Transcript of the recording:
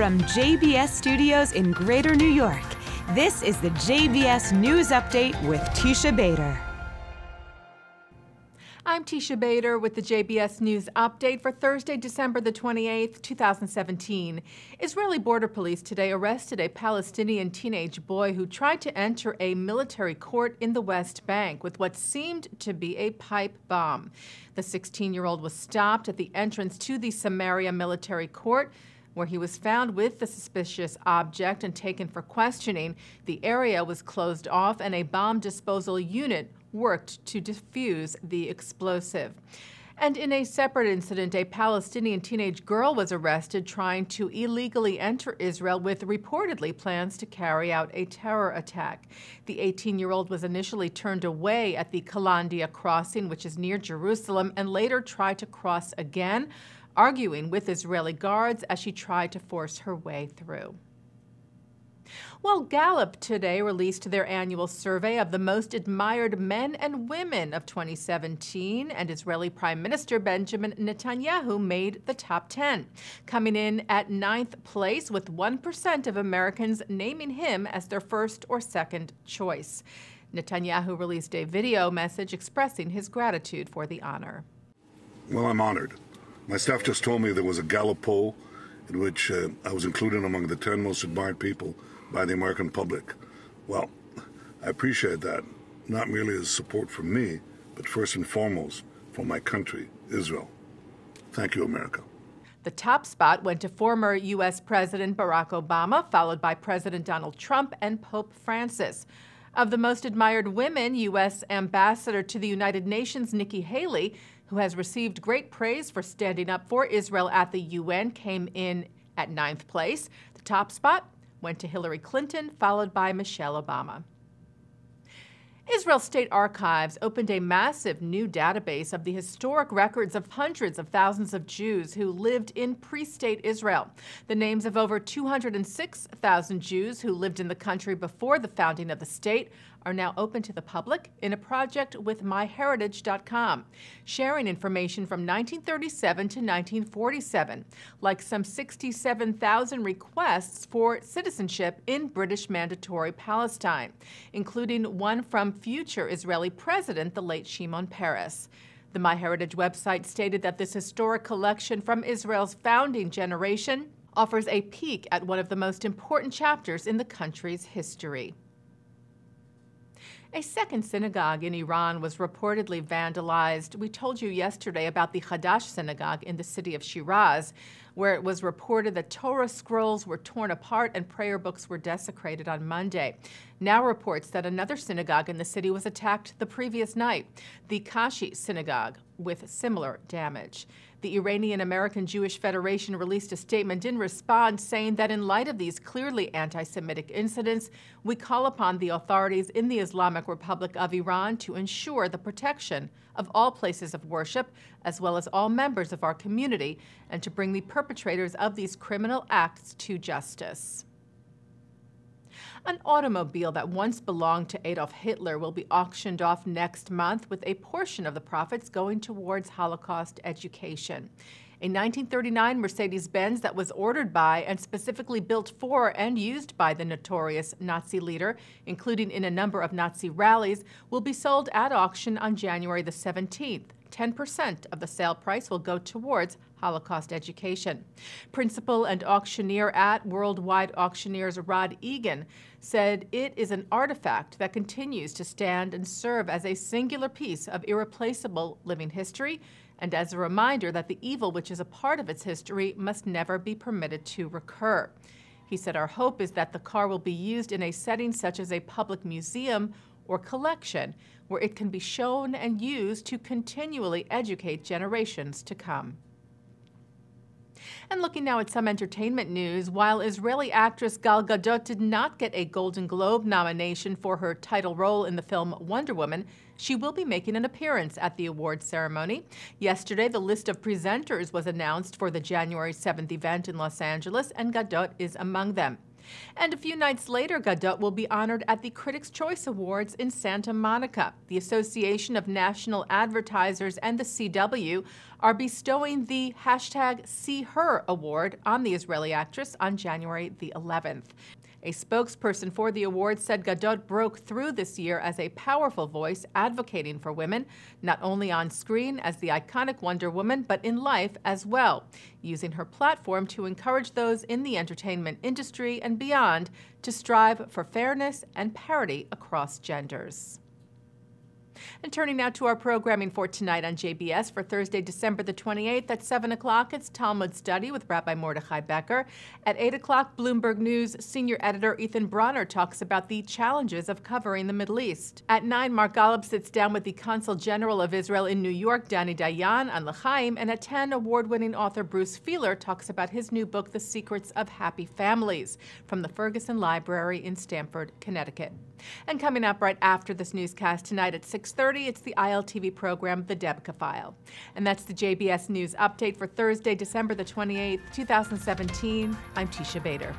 From JBS Studios in Greater New York, this is the JBS News Update with Teisha Bader. I'm Teisha Bader with the JBS News Update for Thursday, December the 28th, 2017. Israeli border police today arrested a Palestinian teenage boy who tried to enter a military court in the West Bank with what seemed to be a pipe bomb. The 16-year-old was stopped at the entrance to the Samaria military court, where he was found with the suspicious object and taken for questioning. The area was closed off and a bomb disposal unit worked to defuse the explosive. And in a separate incident, a Palestinian teenage girl was arrested trying to illegally enter Israel with reportedly plans to carry out a terror attack. The 18-year-old was initially turned away at the Kalandia crossing, which is near Jerusalem, and later tried to cross again, arguing with Israeli guards as she tried to force her way through. Well, Gallup today released their annual survey of the most admired men and women of 2017, and Israeli Prime Minister Benjamin Netanyahu made the top 10, coming in at 9th place with 1% of Americans naming him as their first or second choice. Netanyahu released a video message expressing his gratitude for the honor. Well, I'm honored. My staff just told me there was a Gallup poll in which I was included among the 10 most admired people by the American public. Well, I appreciate that, not merely as support for me, but first and foremost for my country, Israel. Thank you, America. The top spot went to former U.S. President Barack Obama, followed by President Donald Trump and Pope Francis. Of the most admired women, U.S. Ambassador to the United Nations Nikki Haley, who has received great praise for standing up for Israel at the UN, came in at 9th place. The top spot went to Hillary Clinton, followed by Michelle Obama. Israel State Archives opened a massive new database of the historic records of hundreds of thousands of Jews who lived in pre-state Israel. The names of over 206,000 Jews who lived in the country before the founding of the state are now open to the public in a project with MyHeritage.com, sharing information from 1937 to 1947, like some 67,000 requests for citizenship in British Mandatory Palestine, including one from future Israeli president, the late Shimon Peres. The MyHeritage website stated that this historic collection from Israel's founding generation offers a peek at one of the most important chapters in the country's history. A second synagogue in Iran was reportedly vandalized. We told you yesterday about the Hadash synagogue in the city of Shiraz, where it was reported that Torah scrolls were torn apart and prayer books were desecrated on Monday. Now reports that another synagogue in the city was attacked the previous night, the Kashi synagogue, with similar damage. The Iranian-American Jewish Federation released a statement in response saying that in light of these clearly anti-Semitic incidents, we call upon the authorities in the Islamic Republic of Iran to ensure the protection of all places of worship, as well as all members of our community, and to bring the perpetrators of these criminal acts to justice. An automobile that once belonged to Adolf Hitler will be auctioned off next month, with a portion of the profits going towards Holocaust education. A 1939 Mercedes-Benz that was ordered by and specifically built for and used by the notorious Nazi leader, including in a number of Nazi rallies, will be sold at auction on January the 17th. 10% of the sale price will go towards Holocaust education. Principal and auctioneer at Worldwide Auctioneers Rod Egan said it is an artifact that continues to stand and serve as a singular piece of irreplaceable living history, and as a reminder that the evil which is a part of its history must never be permitted to recur. He said, "Our hope is that the car will be used in a setting such as a public museum or collection, where it can be shown and used to continually educate generations to come." And looking now at some entertainment news, while Israeli actress Gal Gadot did not get a Golden Globe nomination for her title role in the film Wonder Woman, she will be making an appearance at the awards ceremony. Yesterday, the list of presenters was announced for the January 7th event in Los Angeles, and Gadot is among them. And a few nights later, Gadot will be honored at the Critics' Choice Awards in Santa Monica. The Association of National Advertisers and the CW are bestowing the #SeeHer award on the Israeli actress on January the 11th. A spokesperson for the award said Gadot broke through this year as a powerful voice advocating for women, not only on screen as the iconic Wonder Woman, but in life as well, using her platform to encourage those in the entertainment industry and beyond to strive for fairness and parity across genders. And turning now to our programming for tonight on JBS for Thursday, December the 28th at 7 o'clock, it's Talmud Study with Rabbi Mordechai Becker. At 8 o'clock, Bloomberg News senior editor Ethan Bronner talks about the challenges of covering the Middle East. At 9, Mark Golub sits down with the Consul General of Israel in New York, Danny Dayan, on L'chaim. And at 10, award-winning author Bruce Feiler talks about his new book, The Secrets of Happy Families, from the Ferguson Library in Stamford, Connecticut. And coming up right after this newscast tonight at 6:30, it's the ILTV program, The Debka File. And that's the JBS News Update for Thursday, December the 28th, 2017. I'm Teisha Bader.